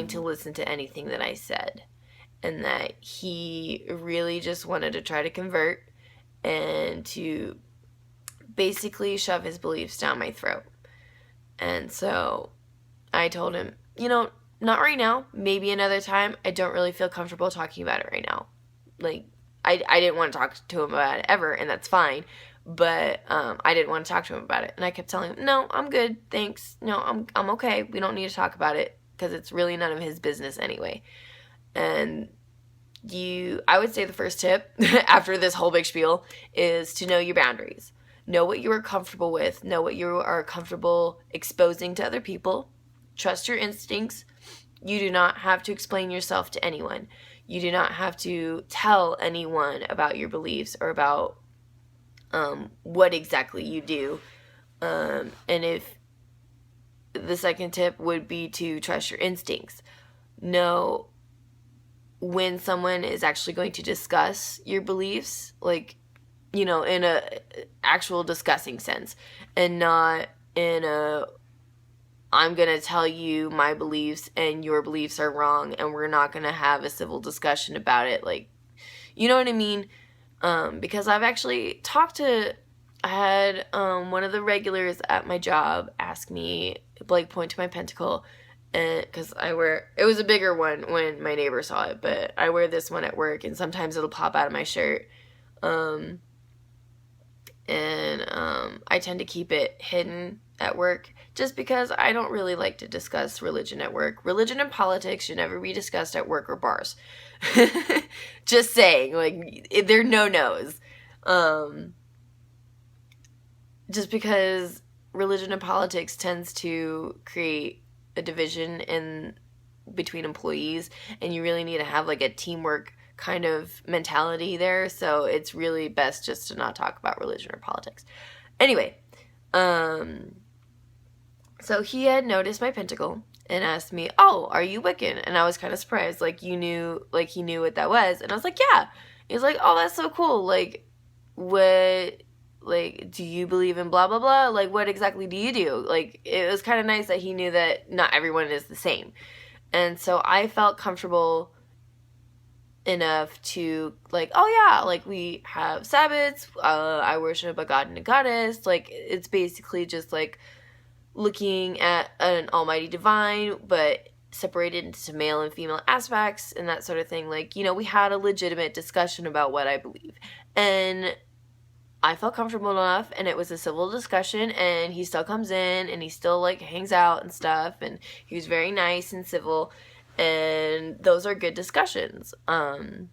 going to listen to anything that I said, and that he really just wanted to try to convert and to basically shove his beliefs down my throat. And so I told him, not right now, maybe another time. I don't really feel comfortable talking about it right now. Like, I didn't want to talk to him about it ever, and that's fine. But I didn't want to talk to him about it. And I kept telling him, no, I'm good, thanks. No, I'm okay. We don't need to talk about it because it's really none of his business anyway. And I would say the first tip after this whole big spiel is to know your boundaries. Know what you are comfortable with. Know what you are comfortable exposing to other people. Trust your instincts. You do not have to explain yourself to anyone. You do not have to tell anyone about your beliefs or about what exactly you do. And if the second tip would be to trust your instincts. Know when someone is actually going to discuss your beliefs, like, in a actual discussing sense, and not in a, I'm going to tell you my beliefs and your beliefs are wrong and we're not going to have a civil discussion about it. Like, you know what I mean? Because I've actually I had one of the regulars at my job ask me, like, point to my pentacle, and because it was a bigger one when my neighbor saw it, but I wear this one at work, and sometimes it'll pop out of my shirt, and I tend to keep it hidden at work, just because I don't really like to discuss religion at work. Religion and politics should never be discussed at work or bars. Just saying, like, they're no-nos. Just because religion and politics tends to create a division between employees, and you really need to have, like, a teamwork kind of mentality there, so it's really best just to not talk about religion or politics. Anyway, so he had noticed my pentacle and asked me, oh, are you Wiccan? And I was kind of surprised, like, he knew what that was, and I was like, yeah. He was like, oh, that's so cool, like, what, like, do you believe in blah, blah, blah? Like, what exactly do you do? Like, it was kind of nice that he knew that not everyone is the same. And so I felt comfortable enough to, like, oh yeah, like, we have Sabbats, I worship a god and a goddess, like, it's basically just, like, looking at an almighty divine, but separated into male and female aspects and that sort of thing. Like, we had a legitimate discussion about what I believe, and I felt comfortable enough, and it was a civil discussion, and he still comes in, and he still, like, hangs out and stuff, and he was very nice and civil, and those are good discussions. I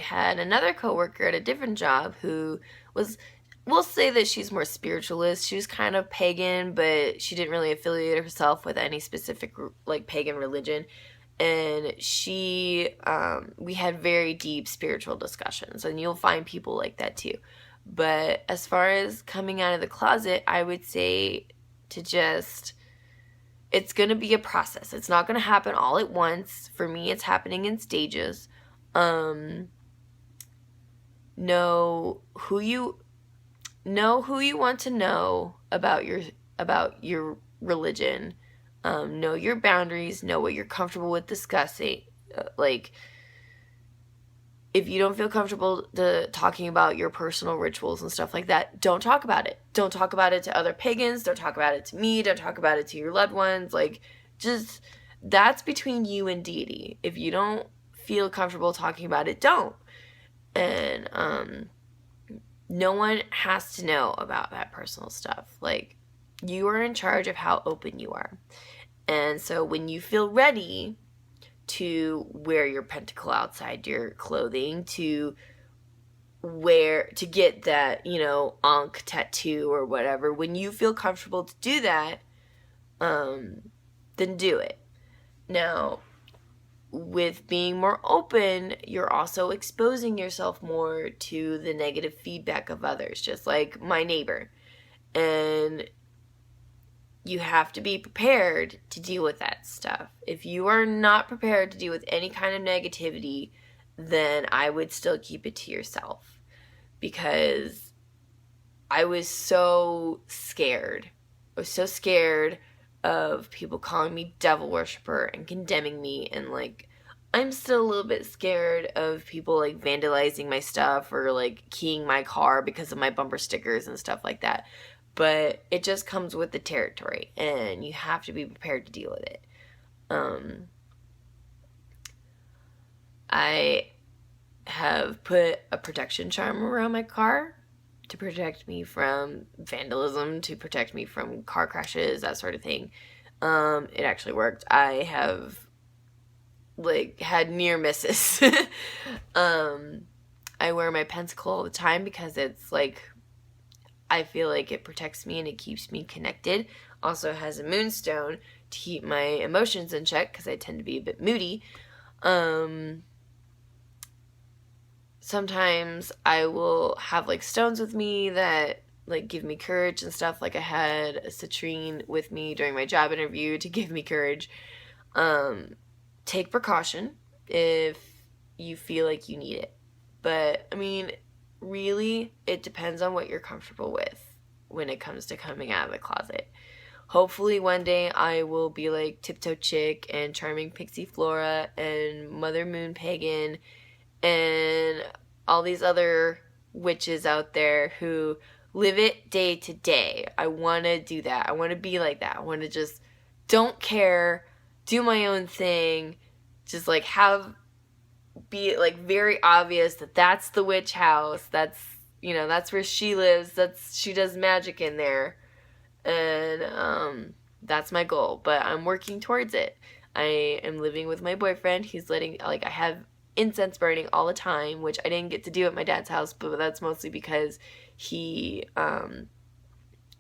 had another coworker at a different job who was, we'll say that she's more spiritualist. She was kind of pagan, but she didn't really affiliate herself with any specific, like, pagan religion. And we had very deep spiritual discussions, and you'll find people like that too. But as far as coming out of the closet, I would say it's going to be a process. It's not going to happen all at once. For me, it's happening in stages. Know who you want to know about your religion. Know your boundaries, know what you're comfortable with discussing. Like, if you don't feel comfortable talking about your personal rituals and stuff like that, don't talk about it. Don't talk about it to other pagans. Don't talk about it to me. Don't talk about it to your loved ones. Like, just, that's between you and deity. If you don't feel comfortable talking about it, don't. And no one has to know about that personal stuff. Like, you are in charge of how open you are. And so when you feel ready to wear your pentacle outside your clothing, to get that, Ankh tattoo or whatever, when you feel comfortable to do that, then do it. Now, with being more open, you're also exposing yourself more to the negative feedback of others, just like my neighbor. And you have to be prepared to deal with that stuff. If you are not prepared to deal with any kind of negativity, then I would still keep it to yourself. Because I was so scared. I was so scared of people calling me devil worshiper and condemning me, and like I'm still a little bit scared of people like vandalizing my stuff or like keying my car because of my bumper stickers and stuff like that. But it just comes with the territory, and you have to be prepared to deal with it. I have put a protection charm around my car to protect me from vandalism, to protect me from car crashes, that sort of thing. It actually worked. I have like had near misses. I wear my pentacle all the time because it's like, I feel like it protects me and it keeps me connected. Also has a moonstone to keep my emotions in check because I tend to be a bit moody. Sometimes I will have like stones with me that like give me courage and stuff. Like I had a citrine with me during my job interview to give me courage. Take precaution if you feel like you need it. But I mean, really, it depends on what you're comfortable with when it comes to coming out of the closet. Hopefully one day I will be like Tiptoe Chick and Charming Pixie Flora and Mother Moon Pagan and all these other witches out there who live it day to day. I want to do that. I want to be like that. I want to just don't care, do my own thing, just like be like very obvious that that's the witch house. That's, you know, that's where she lives. She does magic in there. And that's my goal, but I'm working towards it. I am living with my boyfriend. He's I have incense burning all the time, which I didn't get to do at my dad's house, but that's mostly because he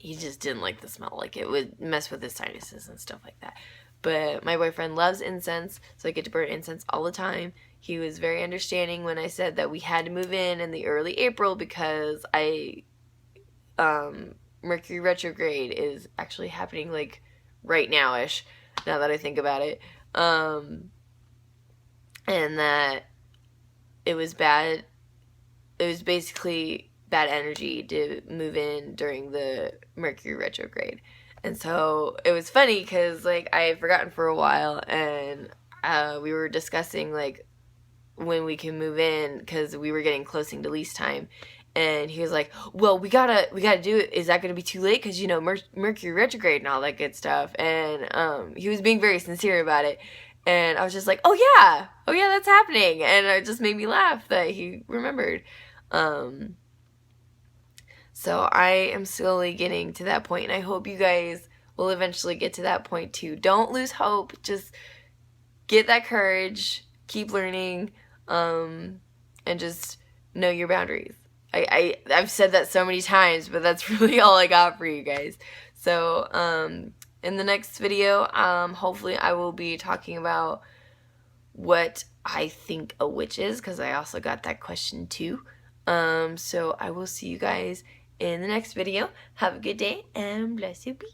just didn't like the smell. Like it would mess with his sinuses and stuff like that. But my boyfriend loves incense, so I get to burn incense all the time. He was very understanding when I said that we had to move in the early April because Mercury retrograde is actually happening like right now-ish, now that I think about it. And that it was bad. It was basically bad energy to move in during the Mercury retrograde. And so it was funny because like I had forgotten for a while, and we were discussing like when we can move in because we were getting close to lease time. And he was like, well, we gotta do it. Is that gonna be too late? Because, you know, Mercury retrograde and all that good stuff. And he was being very sincere about it. And I was just like, oh yeah, that's happening. And it just made me laugh that he remembered. So I am slowly getting to that point, and I hope you guys will eventually get to that point too. Don't lose hope. Just get that courage, keep learning, and just know your boundaries. I've said that so many times, but that's really all I got for you guys. So, in the next video, hopefully I will be talking about what I think a witch is, because I also got that question too. So I will see you guys in the next video. Have a good day, and bless you be.